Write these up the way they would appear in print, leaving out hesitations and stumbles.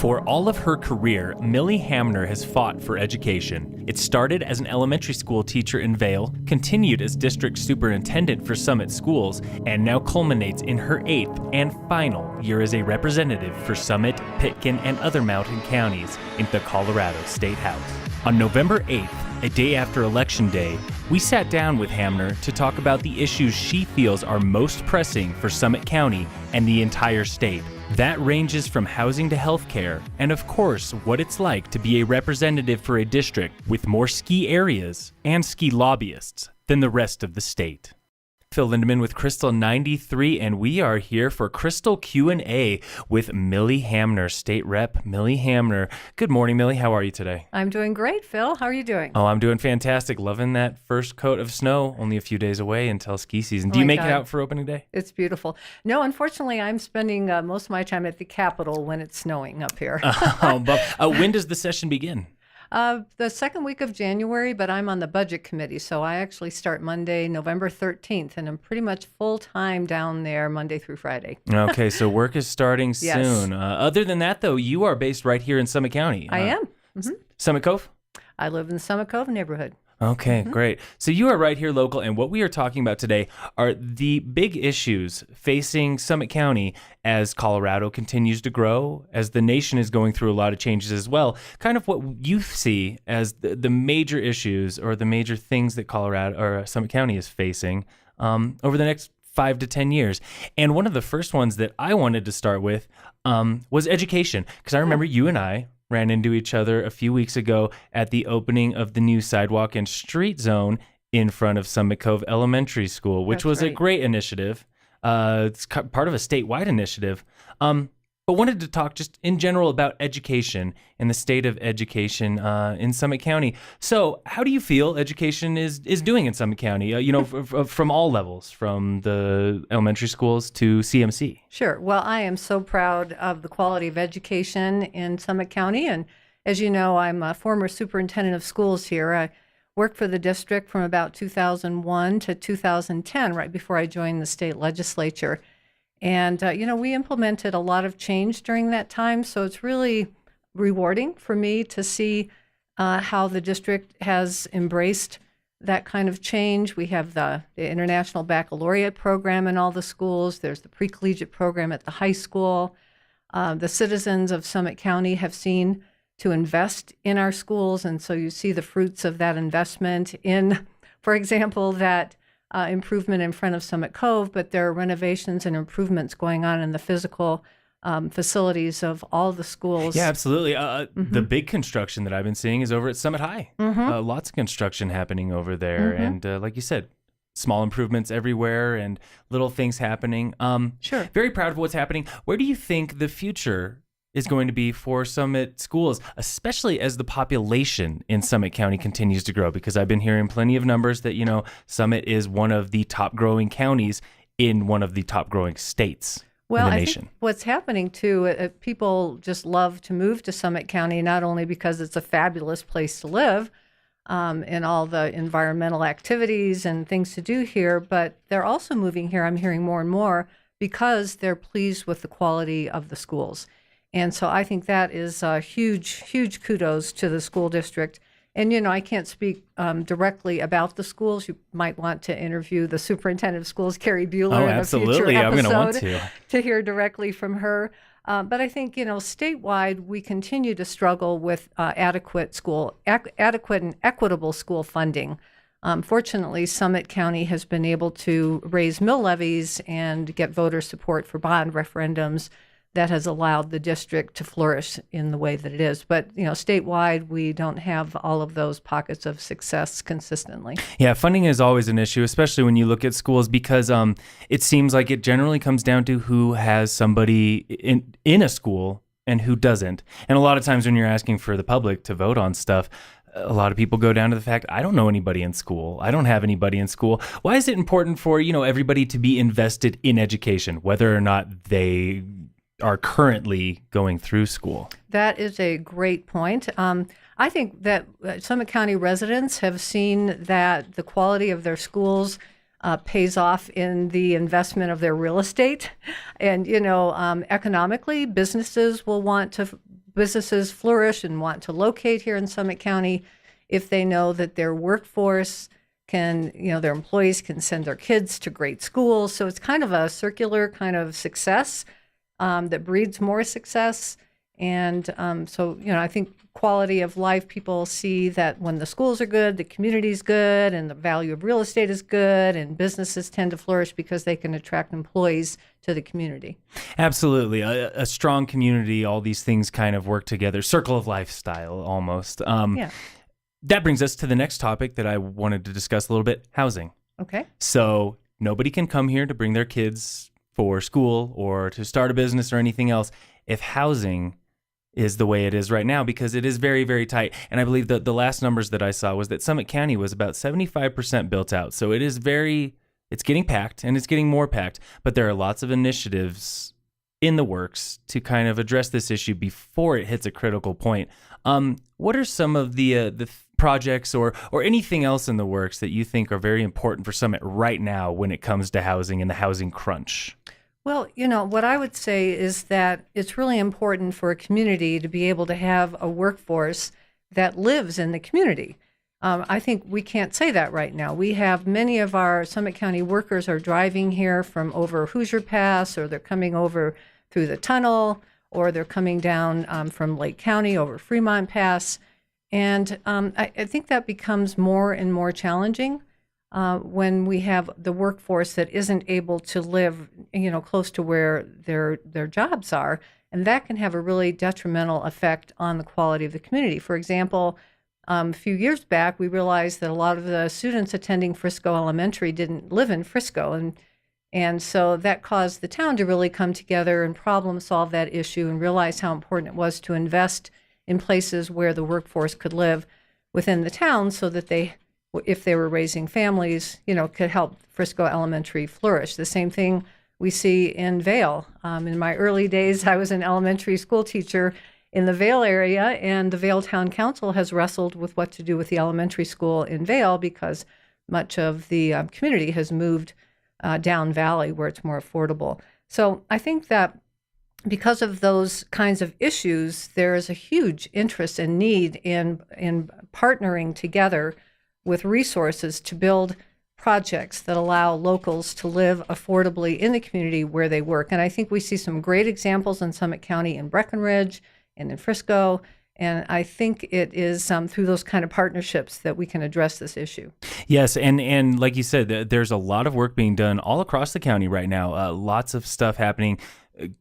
For all of her career, Millie Hamner has fought for education. It started as an elementary school teacher in Vail, continued as district superintendent for Summit Schools, and now culminates in her 8th and final year as a representative for Summit, Pitkin, and other mountain counties in the Colorado State House. On November 8th, a day after Election Day, we sat down with Hamner to talk about the issues she feels are most pressing for Summit County and the entire state. That ranges from housing to healthcare, and of course, what it's like to be a representative for a district with more ski areas and ski lobbyists than the rest of the state. Phil Lindeman with Krystal 93, and we are here for Krystal Q&A with Millie Hamner, State Rep Millie Hamner. Good morning, Millie. How are you today? I'm doing great, Phil. How are you doing? Oh, I'm doing fantastic. Loving that first coat of snow. Only a few days away until ski season. Do you make it out for opening day? It's beautiful. No, unfortunately, I'm spending most of my time at the Capitol when it's snowing up here. When does the session begin? The second week of January, but I'm on the budget committee, so I actually start Monday, November 13th, and I'm pretty much full-time down there Monday through Friday. Okay, so work is starting Yes. soon. Other than that, though, you are based right here in Summit County. I am. Mm-hmm. Summit Cove? I live in the Summit Cove neighborhood. Okay, great. So you are right here local, and what we are talking about today are the big issues facing Summit County as Colorado continues to grow, as the nation is going through a lot of changes as well. Kind of what you see as the major issues or the major things that Colorado or Summit County is facing over the next 5 to 10 years. And one of the first ones that I wanted to start with was education, because I remember you and I ran into each other a few weeks ago at the opening of the new sidewalk and street zone in front of Summit Cove Elementary School, which was a great initiative. It's part of a statewide initiative. But wanted to talk just in general about education and the state of education in Summit County. So how do you feel education is doing in Summit County, from all levels, from the elementary schools to CMC? Sure. Well, I am so proud of the quality of education in Summit County. And as you know, I'm a former superintendent of schools here. I worked for the district from about 2001 to 2010, right before I joined the state legislature. And, we implemented a lot of change during that time. So it's really rewarding for me to see how the district has embraced that kind of change. We have the International Baccalaureate program in all the schools. There's the pre-collegiate program at the high school. The citizens of Summit County have seen to invest in our schools. And so you see the fruits of that investment in, for example, that improvement in front of Summit Cove, but there are renovations and improvements going on in the physical facilities of all the schools. Yeah, absolutely. The big construction that I've been seeing is over at Summit High. Lots of construction happening over there. And like you said, small improvements everywhere and little things happening. Sure. Very proud of what's happening. Where do you think the future is going to be for Summit schools, especially as the population in Summit County continues to grow? Because I've been hearing plenty of numbers that, Summit is one of the top growing counties in one of the top growing states in the nation. Think what's happening too, people just love to move to Summit County, not only because it's a fabulous place to live and all the environmental activities and things to do here, but they're also moving here, I'm hearing more and more, because they're pleased with the quality of the schools. And so I think that is a huge kudos to the school district. And, I can't speak directly about the schools. You might want to interview the superintendent of schools, Carrie Bueller, in a future episode. I'm going to want to hear directly from her. But I think, statewide, we continue to struggle with adequate and equitable school funding. Fortunately, Summit County has been able to raise mill levies and get voter support for bond referendums that has allowed the district to flourish in the way that it is. But, statewide, we don't have all of those pockets of success consistently. Yeah, funding is always an issue, especially when you look at schools, because it seems like it generally comes down to who has somebody in a school and who doesn't. And a lot of times when you're asking for the public to vote on stuff, a lot of people go down to the fact, I don't know anybody in school. I don't have anybody in school. Why is it important for, everybody to be invested in education, whether or not they are currently going through school? That is a great point. I think that Summit County residents have seen that the quality of their schools pays off in the investment of their real estate. And, economically, businesses will want to businesses flourish and want to locate here in Summit County if they know that their workforce can, their employees can send their kids to great schools. So it's kind of a circular kind of success that breeds more success. And so, I think quality of life, people see that when the schools are good, the community's good, and the value of real estate is good, and businesses tend to flourish because they can attract employees to the community. Absolutely. A strong community, all these things kind of work together. Circle of lifestyle, almost. Yeah. That brings us to the next topic that I wanted to discuss a little bit, housing. Okay. So nobody can come here to bring their kids for school or to start a business or anything else if housing is the way it is right now, because it is very, very tight. And I believe that the last numbers that I saw was that Summit County was about 75% built out. So it's getting packed, and it's getting more packed, but there are lots of initiatives in the works to kind of address this issue before it hits a critical point. What are some of the projects or anything else in the works that you think are very important for Summit right now when it comes to housing and the housing crunch? Well, what I would say is that it's really important for a community to be able to have a workforce that lives in the community. I think we can't say that right now. We have many of our Summit County workers are driving here from over Hoosier Pass, or they're coming over through the tunnel, or they're coming down from Lake County over Fremont Pass. And I think that becomes more and more challenging when we have the workforce that isn't able to live, close to where their jobs are. And that can have a really detrimental effect on the quality of the community. For example, a few years back, we realized that a lot of the students attending Frisco Elementary didn't live in Frisco. And so that caused the town to really come together and problem solve that issue and realize how important it was to invest in places where the workforce could live within the town so that they, if they were raising families, could help Frisco Elementary flourish. The same thing we see in Vail. In my early days, I was an elementary school teacher in the Vail area, and the Vail Town Council has wrestled with what to do with the elementary school in Vail because much of the community has moved down valley where it's more affordable. So I think that because of those kinds of issues, there is a huge interest and need in partnering together with resources to build projects that allow locals to live affordably in the community where they work. And I think we see some great examples in Summit County, in Breckenridge and in Frisco. And I think it is through those kind of partnerships that we can address this issue. Yes, and like you said, there's a lot of work being done all across the county right now. Lots of stuff happening.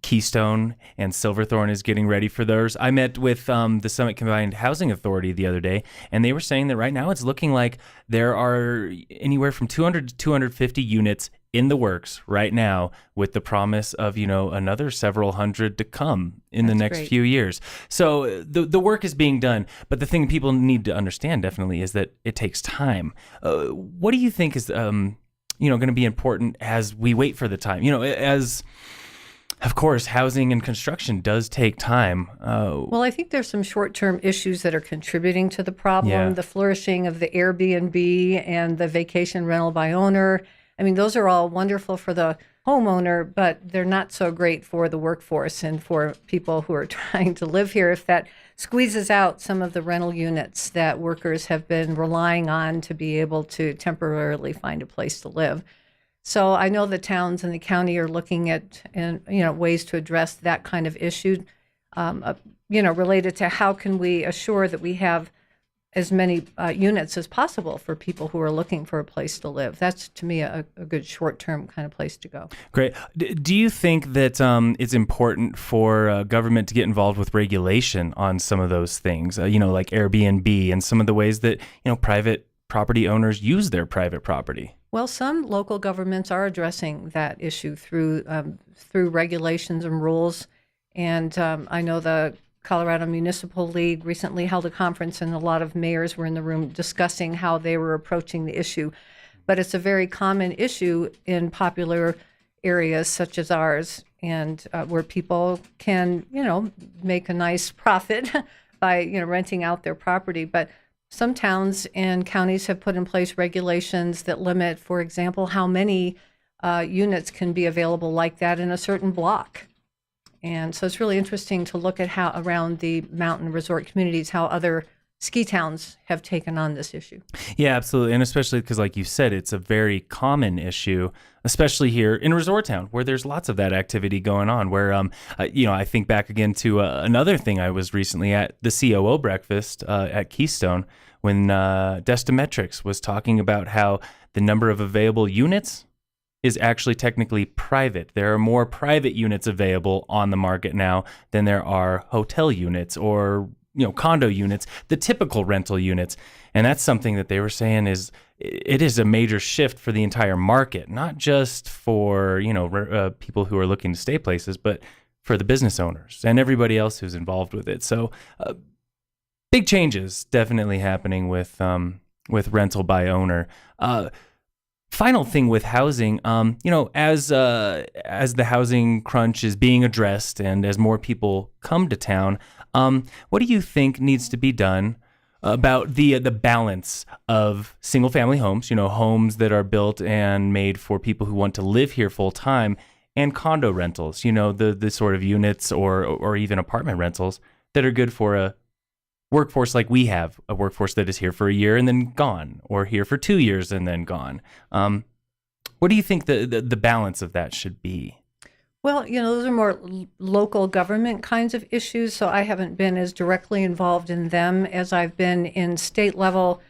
Keystone and Silverthorne is getting ready for theirs. I met with the Summit Combined Housing Authority the other day, and they were saying that right now it's looking like there are anywhere from 200 to 250 units in the works right now, with the promise of another several hundred to come in the next few years. So the work is being done, but the thing people need to understand definitely is that it takes time. What do you think is going to be important as we wait for the time? As of course, housing and construction does take time. Well, I think there's some short-term issues that are contributing to the problem. Yeah. The flourishing of the Airbnb and the vacation rental by owner. I mean, those are all wonderful for the homeowner, but they're not so great for the workforce and for people who are trying to live here. If that squeezes out some of the rental units that workers have been relying on to be able to temporarily find a place to live. So I know the towns and the county are looking at ways to address that kind of issue, related to how can we assure that we have as many units as possible for people who are looking for a place to live. That's, to me, a good short-term kind of place to go. Great. Do you think that it's important for government to get involved with regulation on some of those things, like Airbnb and some of the ways that, private property owners use their private property? Well, some local governments are addressing that issue through regulations and rules. And I know the Colorado Municipal League recently held a conference, and a lot of mayors were in the room discussing how they were approaching the issue. But it's a very common issue in popular areas such as ours, and where people can, make a nice profit by, renting out their property. But some towns and counties have put in place regulations that limit, for example, how many units can be available like that in a certain block. And so it's really interesting to look at how around the mountain resort communities, how other ski towns have taken on this issue. Yeah, absolutely. And especially because, like you said, it's a very common issue, especially here in Resort Town, where there's lots of that activity going on. Where, I think back again to another thing I was recently at, the COO breakfast at Keystone, when Destametrics was talking about how the number of available units is actually technically private. There are more private units available on the market now than there are hotel units or condo units, the typical rental units. And that's something that they were saying it is a major shift for the entire market, not just for, people who are looking to stay places, but for the business owners and everybody else who's involved with it. So big changes definitely happening with rental by owner. Final thing with housing, as the housing crunch is being addressed and as more people come to town, what do you think needs to be done about the balance of single family homes, homes that are built and made for people who want to live here full time, and condo rentals, the sort of units or even apartment rentals that are good for a workforce like we have, a workforce that is here for a year and then gone, or here for 2 years and then gone. What do you think the balance of that should be? Well, those are more local government kinds of issues, so I haven't been as directly involved in them as I've been in state level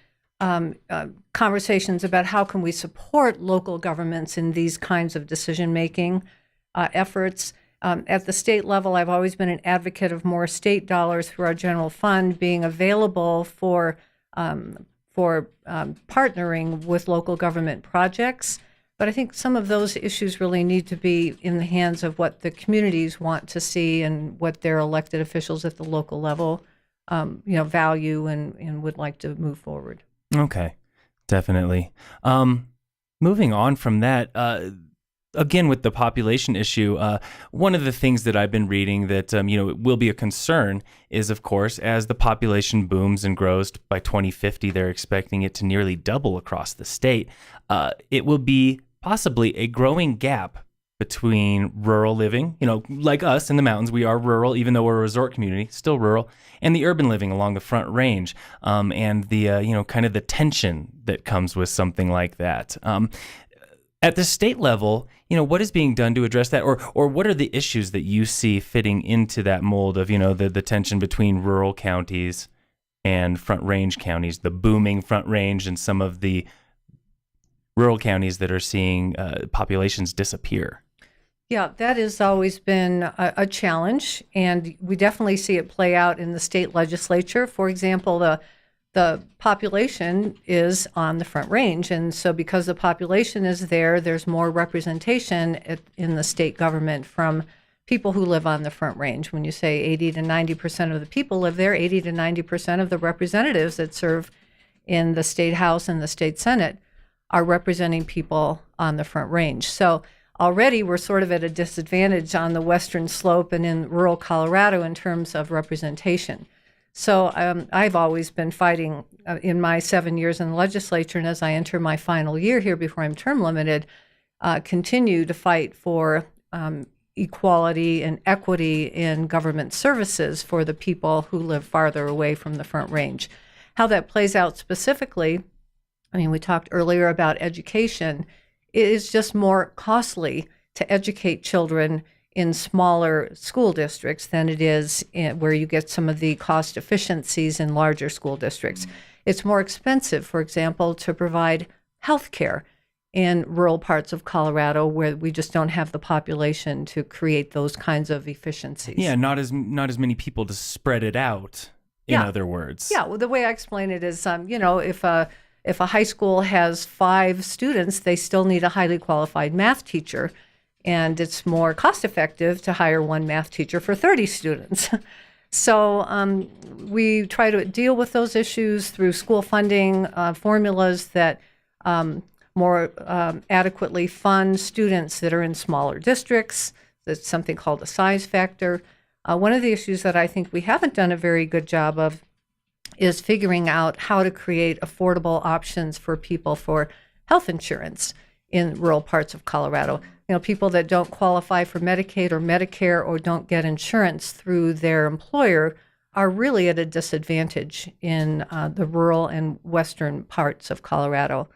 conversations about how can we support local governments in these kinds of decision-making efforts. At the state level, I've always been an advocate of more state dollars through our general fund being available for partnering with local government projects. But I think some of those issues really need to be in the hands of what the communities want to see and what their elected officials at the local level, value and would like to move forward. Okay, definitely. Moving on from that, again, with the population issue, one of the things that I've been reading that will be a concern is, of course, as the population booms and grows by 2050, they're expecting it to nearly double across the state. It will be possibly a growing gap between rural living, like us in the mountains, we are rural, even though we're a resort community, still rural, and the urban living along the Front Range, and the, kind of the tension that comes with something like that. At the state level, what is being done to address that, or what are the issues that you see fitting into that mold of, the tension between rural counties and Front Range counties, the booming Front Range and some of the rural counties that are seeing populations disappear? Yeah, that has always been a challenge, and we definitely see it play out in the state legislature. For example, the population is on the Front Range, and so because the population is there, there's more representation in the state government from people who live on the Front Range. When you say 80 to 90% of the people live there, 80 to 90% of the representatives that serve in the state House and the state Senate are representing people on the Front Range. So already we're sort of at a disadvantage on the western slope and in rural Colorado in terms of representation. So I've always been fighting in my 7 years in the legislature, and as I enter my final year here before I'm term limited, continue to fight for equality and equity in government services for the people who live farther away from the Front Range. How that plays out specifically, we talked earlier about education. It is just more costly to educate children in smaller school districts than it is where you get some of the cost efficiencies in larger school districts. It's more expensive, for example, to provide health care in rural parts of Colorado where we just don't have the population to create those kinds of efficiencies. Yeah, not as many people to spread it out, in other words. Yeah, well, the way I explain it is, if a high school has 5 students, they still need a highly qualified math teacher. And it's more cost effective to hire one math teacher for 30 students. So we try to deal with those issues through school funding formulas that more adequately fund students that are in smaller districts. That's something called a size factor. One of the issues that I think we haven't done a very good job of is figuring out how to create affordable options for people for health insurance in rural parts of Colorado. People that don't qualify for Medicaid or Medicare or don't get insurance through their employer are really at a disadvantage in the rural and western parts of Colorado.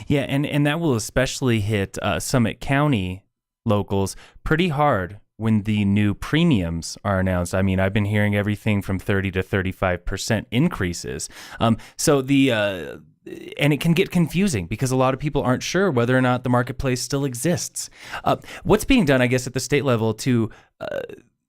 Yeah, and that will especially hit Summit County locals pretty hard when the new premiums are announced. I mean, I've been hearing everything from 30 to 35% increases. And it can get confusing because a lot of people aren't sure whether or not the marketplace still exists. What's being done, I guess, at the state level to,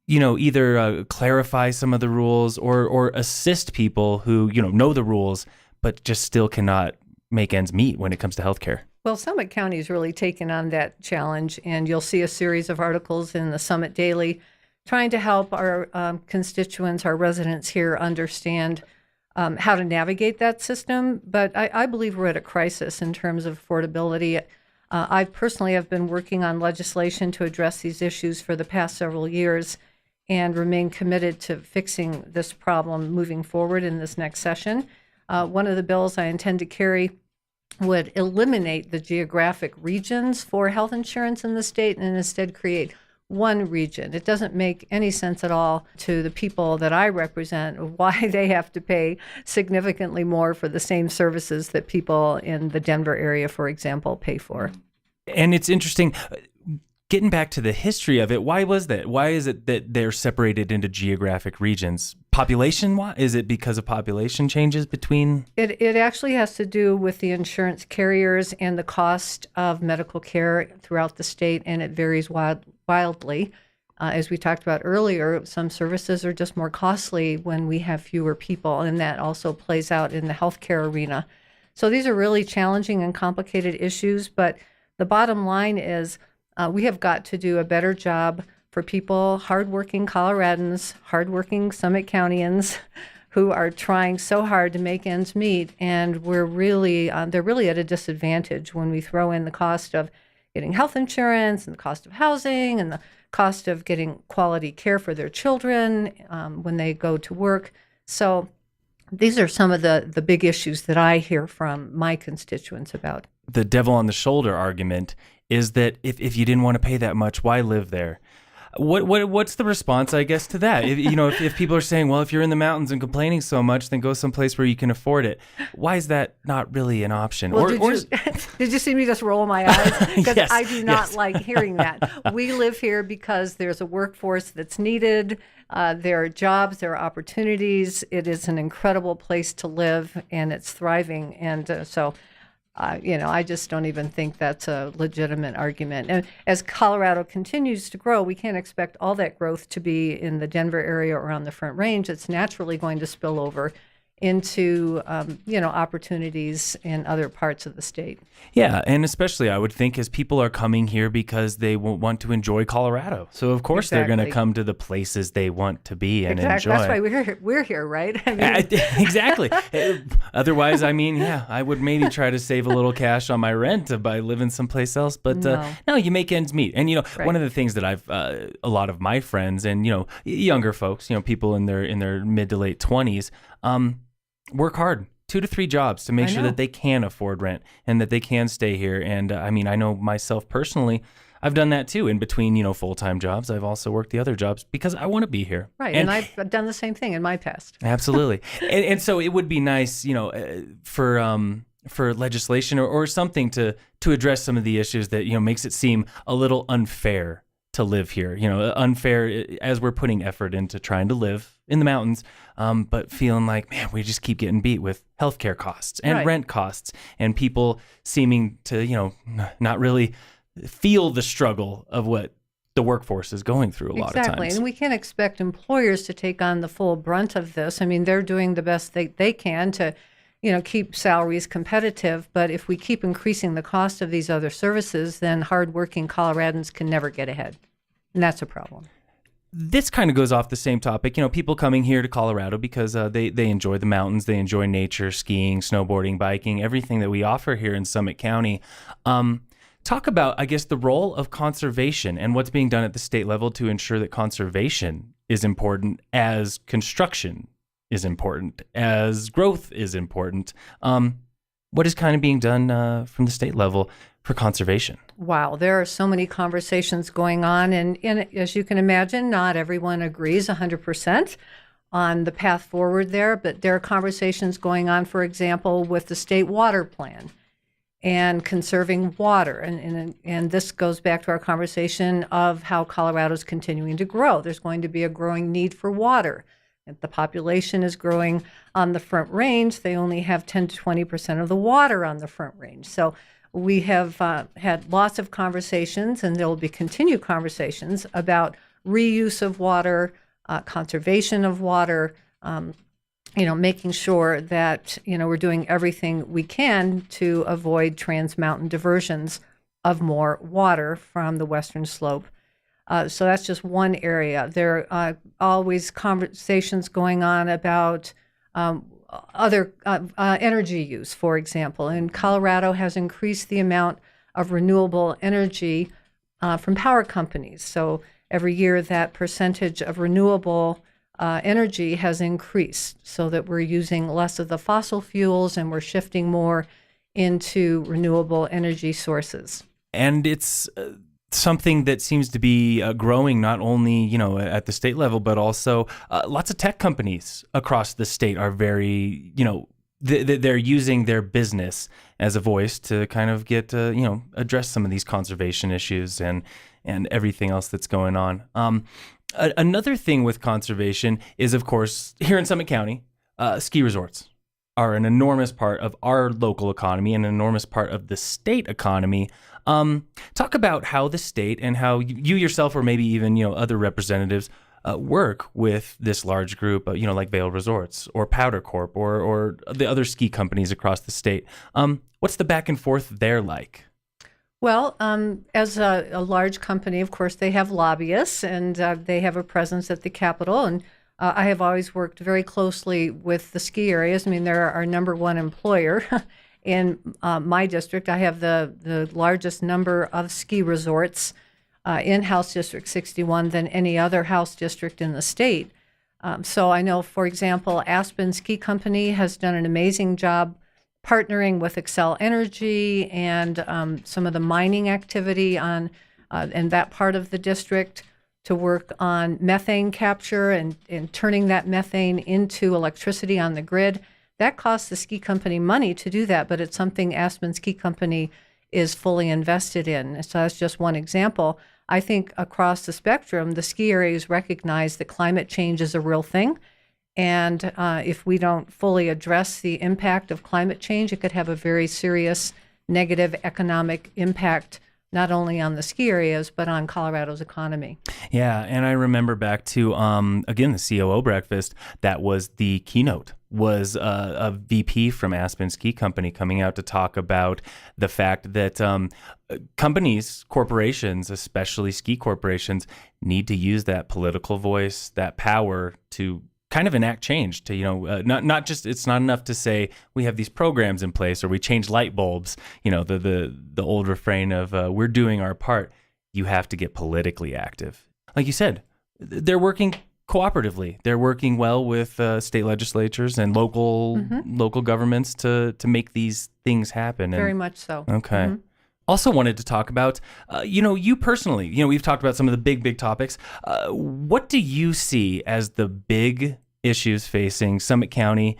either clarify some of the rules or assist people who, know the rules, but just still cannot make ends meet when it comes to healthcare? Well, Summit County has really taken on that challenge, and you'll see a series of articles in the Summit Daily trying to help our constituents, our residents here understand how to navigate that system. But I believe we're at a crisis in terms of affordability. I personally have been working on legislation to address these issues for the past several years and remain committed to fixing this problem moving forward in this next session. One of the bills I intend to carry would eliminate the geographic regions for health insurance in the state and instead create one region. It doesn't make any sense at all to the people that I represent why they have to pay significantly more for the same services that people in the Denver area, for example, pay for. And it's interesting, getting back to the history of it, why was that? Why is it that they're separated into geographic regions? Population? Is it because of population changes between? It actually has to do with the insurance carriers and the cost of medical care throughout the state, and it varies wildly. As we talked about earlier, some services are just more costly when we have fewer people, and that also plays out in the healthcare arena. So these are really challenging and complicated issues, but the bottom line is we have got to do a better job for people, hardworking Coloradans, hardworking Summit Countyans who are trying so hard to make ends meet. And they're really at a disadvantage when we throw in the cost of getting health insurance and the cost of housing and the cost of getting quality care for their children when they go to work. So these are some of the big issues that I hear from my constituents about. The devil on the shoulder argument is that if you didn't want to pay that much, why live there? What's the response, I guess, to that? If people are saying, well, if you're in the mountains and complaining so much, then go someplace where you can afford it. Why is that not really an option? Well, did you see me just roll my eyes? Because Yes, I do not like hearing that. We live here because there's a workforce that's needed. There are jobs, there are opportunities. It is an incredible place to live, and it's thriving. And I just don't even think that's a legitimate argument. And as Colorado continues to grow, we can't expect all that growth to be in the Denver area or on the Front Range. It's naturally going to spill over into, opportunities in other parts of the state. Yeah, and especially I would think as people are coming here because they want to enjoy Colorado. So of course they're going to come to the places they want to be and enjoy. That's why we're here, right? I mean. Exactly. Otherwise, I would maybe try to save a little cash on my rent by living someplace else. But no, you make ends meet. And Right. One of the things that I've a lot of my friends and younger folks, people in their mid to late 20s, work hard, 2 to 3 jobs to make sure that they can afford rent and that they can stay here. And I know myself personally, I've done that too. In between, full-time jobs, I've also worked the other jobs because I want to be here. Right, and I've done the same thing in my past. Absolutely. and so it would be nice, for legislation or something to address some of the issues that, makes it seem a little unfair to live here, unfair as we're putting effort into trying to live in the mountains, but feeling like, man, we just keep getting beat with healthcare costs and rent costs and people seeming to, not really feel the struggle of what the workforce is going through a lot of times. Exactly, and we can't expect employers to take on the full brunt of this. I mean, they're doing the best they can to, keep salaries competitive. But if we keep increasing the cost of these other services, then hardworking Coloradans can never get ahead. And that's a problem. This kind of goes off the same topic. People coming here to Colorado because they enjoy the mountains, they enjoy nature, skiing, snowboarding, biking, everything that we offer here in Summit County. Talk about, I guess, the role of conservation and what's being done at the state level to ensure that conservation is important as construction is important, as growth is important. What is kind of being done from the state level for conservation? Wow, there are so many conversations going on. And as you can imagine, not everyone agrees 100% on the path forward there, but there are conversations going on, for example, with the state water plan and conserving water. And this goes back to our conversation of how Colorado is continuing to grow. There's going to be a growing need for water. If the population is growing on the Front Range, they only have 10 to 20% of the water on the Front Range. So we have had lots of conversations, and there will be continued conversations about reuse of water, conservation of water, making sure that, we're doing everything we can to avoid trans-mountain diversions of more water from the western slope. So that's just one area. There are always conversations going on about other energy use, for example. And Colorado has increased the amount of renewable energy from power companies. So every year that percentage of renewable energy has increased so that we're using less of the fossil fuels and we're shifting more into renewable energy sources. And it's something that seems to be growing not only, at the state level, but also lots of tech companies across the state are very, they're using their business as a voice to kind of get, address some of these conservation issues and everything else that's going on. Another thing with conservation is, of course, here in Summit County, ski resorts are an enormous part of our local economy and an enormous part of the state economy. Talk about how the state and how you yourself, or maybe even other representatives, work with this large group, like Vail Resorts or Powder Corp or the other ski companies across the state. What's the back and forth there like? Well, as a large company, of course, they have lobbyists and they have a presence at the Capitol. And I have always worked very closely with the ski areas. I mean, they're our number one employer. In my district, I have the largest number of ski resorts in House District 61 than any other House district in the state. So I know, for example, Aspen Ski Company has done an amazing job partnering with Xcel Energy and some of the mining activity in that part of the district to work on methane capture and turning that methane into electricity on the grid. That costs the ski company money to do that, but it's something Aspen Ski Company is fully invested in. So that's just one example. I think across the spectrum, the ski areas recognize that climate change is a real thing. And if we don't fully address the impact of climate change, it could have a very serious negative economic impact, not only on the ski areas, but on Colorado's economy. Yeah, and I remember back to, again, the COO breakfast, that was the keynote, was a VP from Aspen Ski Company coming out to talk about the fact that companies, corporations, especially ski corporations, need to use that political voice, that power to kind of enact change to, not just, it's not enough to say we have these programs in place or we change light bulbs, the old refrain of we're doing our part. You have to get politically active. Like you said, they're working cooperatively. They're working well with state legislatures and local governments to make these things happen. Very much so. Okay. Mm-hmm. Also wanted to talk about, you personally, we've talked about some of the big topics. What do you see as the big issues facing Summit County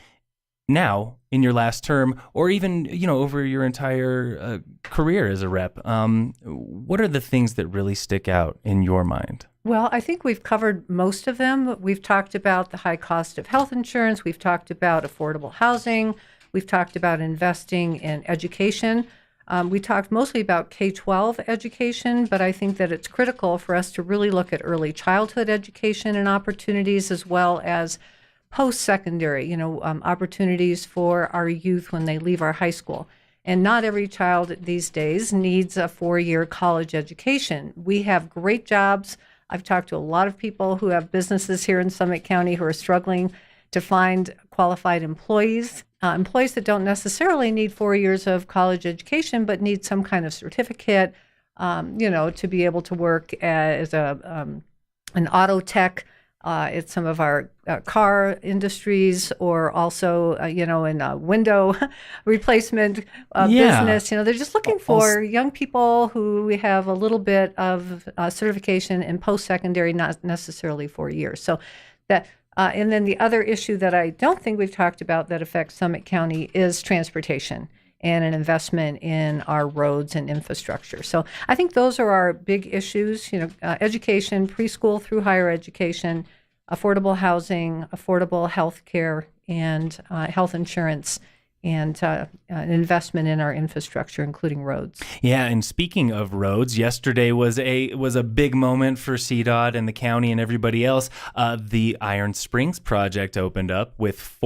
now in your last term, or even, over your entire career as a rep? What are the things that really stick out in your mind? Well, I think we've covered most of them. We've talked about the high cost of health insurance. We've talked about affordable housing. We've talked about investing in education. We talked mostly about K-12 education, but I think that it's critical for us to really look at early childhood education and opportunities, as well as post-secondary, opportunities for our youth when they leave our high school. And not every child these days needs a 4-year college education. We have great jobs. I've talked to a lot of people who have businesses here in Summit County who are struggling to find qualified employees. Employees that don't necessarily need 4 years of college education, but need some kind of certificate, to be able to work as an auto tech It's some of our car industries, or also, in window replacement business. They're just looking for young people who have a little bit of certification in post-secondary, not necessarily 4 years. So that, and then the other issue that I don't think we've talked about that affects Summit County is transportation and an investment in our roads and infrastructure. So I think those are our big issues, education, preschool through higher education, affordable housing, affordable health care, and health insurance, and an investment in our infrastructure, including roads. Yeah, and speaking of roads, yesterday was a big moment for CDOT and the county and everybody else. The Iron Springs project opened up with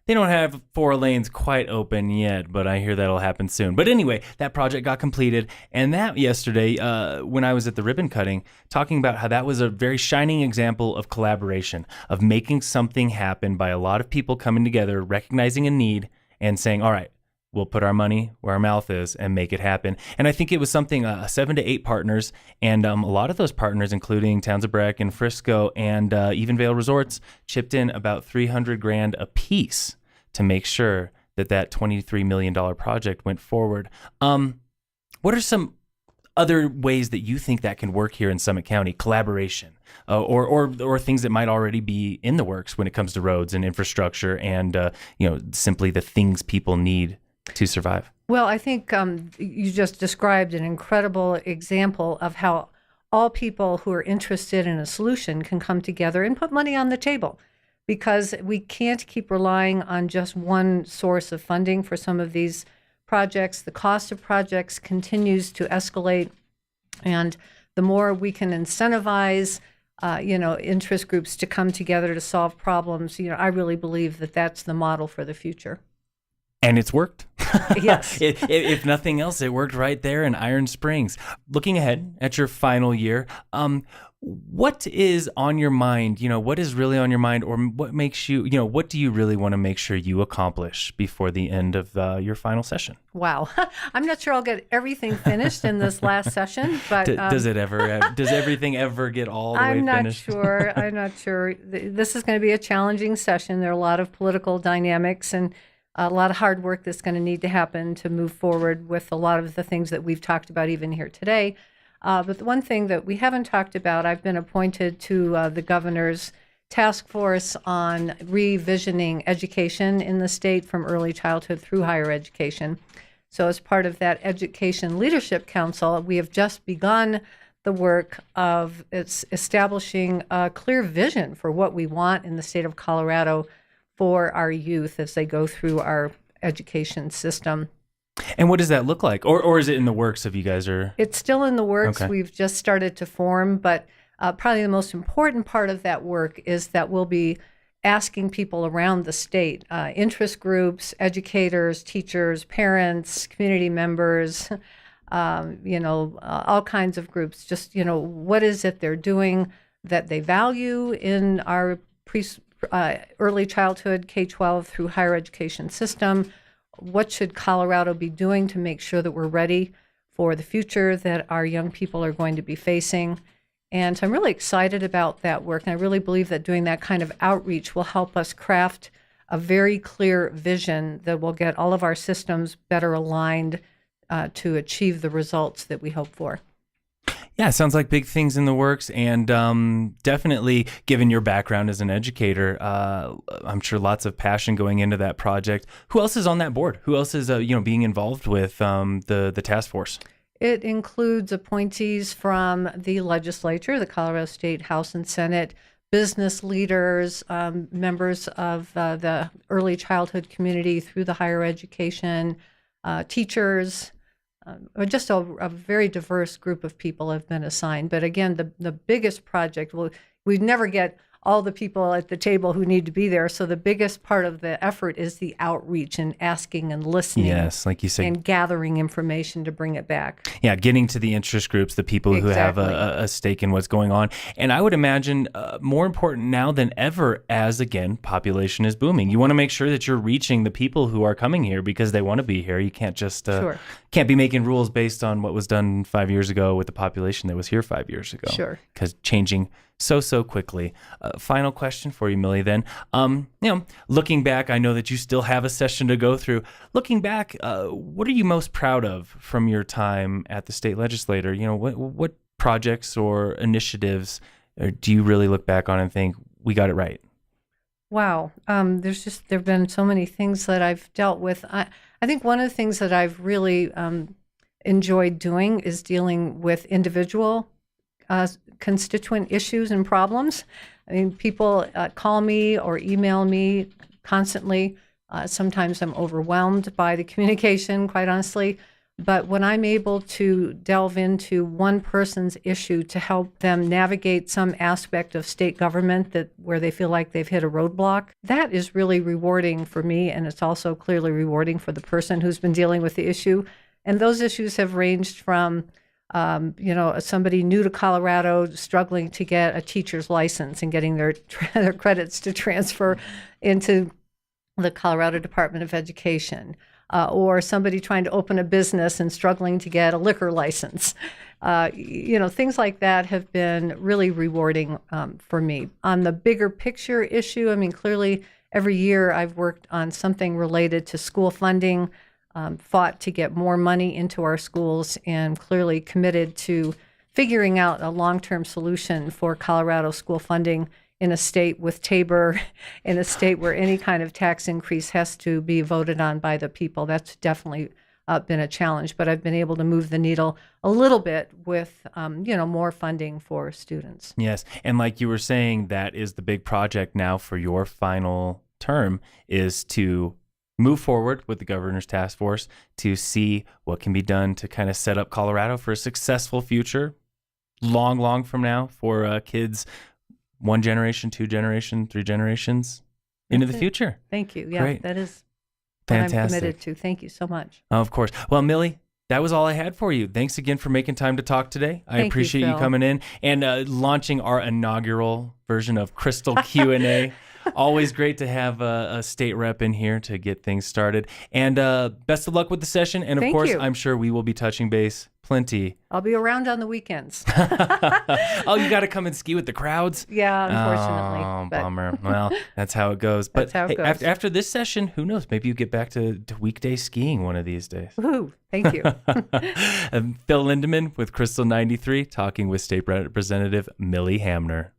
they don't have 4 lanes quite open yet, but I hear that'll happen soon. But anyway, that project got completed. And that yesterday, when I was at the ribbon cutting, talking about how that was a very shining example of collaboration, of making something happen by a lot of people coming together, recognizing a need, and saying, all right, we'll put our money where our mouth is and make it happen. And I think it was something, 7 to 8 partners, and a lot of those partners, including Towns of Breck and Frisco and even Vail Resorts, chipped in about $300,000 a piece to make sure that $23 million project went forward. What are some other ways that you think that can work here in Summit County? Collaboration, or things that might already be in the works when it comes to roads and infrastructure, and simply the things people need to survive. Well, I think you just described an incredible example of how all people who are interested in a solution can come together and put money on the table, because we can't keep relying on just one source of funding for some of these projects. The cost of projects continues to escalate, and the more we can incentivize interest groups to come together to solve problems, I really believe that that's the model for the future. And it's worked. Yes. If nothing else, it worked right there in Iron Springs. Looking ahead at your final year, what is on your mind? What is really on your mind, or what makes you, what do you really want to make sure you accomplish before the end of your final session? Wow. I'm not sure I'll get everything finished in this last session, but does everything ever get all the way finished? I'm not sure. This is going to be a challenging session. There are a lot of political dynamics and a lot of hard work that's going to need to happen to move forward with a lot of the things that we've talked about even here today. But the one thing that we haven't talked about, I've been appointed to the governor's task force on revisioning education in the state from early childhood through higher education. So as part of that Education Leadership Council, we have just begun the work of establishing a clear vision for what we want in the state of Colorado for our youth as they go through our education system. And what does that look like? Or is it in the works of you guys? Or it's still in the works. Okay. We've just started to form, but probably the most important part of that work is that we'll be asking people around the state, interest groups, educators, teachers, parents, community members, all kinds of groups, just, what is it they're doing that they value in our early childhood, K-12 through higher education system. What should Colorado be doing to make sure that we're ready for the future that our young people are going to be facing? And so I'm really excited about that work. And I really believe that doing that kind of outreach will help us craft a very clear vision that will get all of our systems better aligned to achieve the results that we hope for. Yeah, sounds like big things in the works, and definitely, given your background as an educator, I'm sure lots of passion going into that project. Who else is on that board? Who else is being involved with the task force? It includes appointees from the legislature, the Colorado State House and Senate, business leaders, members of the early childhood community through the higher education, teachers. Just a very diverse group of people have been assigned. But again, the biggest project, we'd never get all the people at the table who need to be there. So the biggest part of the effort is the outreach and asking and listening. Yes, like you said. And gathering information to bring it back. Yeah, getting to the interest groups, the people who have a stake in what's going on. And I would imagine more important now than ever as, again, population is booming. You want to make sure that you're reaching the people who are coming here because they want to be here. You can't just can't be making rules based on what was done 5 years ago with the population that was here 5 years ago. Sure. Because changing so quickly. Final question for you, Millie, then. Looking back, I know that you still have a session to go through. Looking back, what are you most proud of from your time at the state legislature? What projects or initiatives do you really look back on and think, we got it right? Wow. There've been so many things that I've dealt with. I think one of the things that I've really enjoyed doing is dealing with individual constituent issues and problems. I mean, people call me or email me constantly. Sometimes I'm overwhelmed by the communication, quite honestly. But when I'm able to delve into one person's issue to help them navigate some aspect of state government where they feel like they've hit a roadblock, that is really rewarding for me. And it's also clearly rewarding for the person who's been dealing with the issue. And those issues have ranged from somebody new to Colorado struggling to get a teacher's license and getting their credits to transfer into the Colorado Department of Education, or somebody trying to open a business and struggling to get a liquor license. Things like that have been really rewarding for me. On the bigger picture issue, I mean, clearly every year I've worked on something related to school funding, fought to get more money into our schools, and clearly committed to figuring out a long-term solution for Colorado school funding in a state with Tabor, in a state where any kind of tax increase has to be voted on by the people. That's definitely been a challenge, but I've been able to move the needle a little bit with, more funding for students. Yes, and like you were saying, that is the big project now for your final term, is to move forward with the governor's task force to see what can be done to kind of set up Colorado for a successful future, long from now, for kids 1 generation, 2 generation, 3 generations into the future. Thank you. Yeah, Great. That is fantastic. What I'm committed to. Thank you so much. Of course. Well, Millie, that was all I had for you. Thanks again for making time to talk today. I appreciate you Phil. coming in and launching our inaugural version of Krystal Q&A. Always great to have a state rep in here to get things started. And best of luck with the session. And of Thank course, you. I'm sure we will be touching base plenty. I'll be around on the weekends. Oh, you got to come and ski with the crowds? Yeah, unfortunately. Oh, bummer. Well, that's how it goes. But That's how it goes. After this session, who knows? Maybe you get back to weekday skiing one of these days. Woohoo. Thank you. Phil Lindemann with Krystal 93, talking with State Representative Millie Hamner.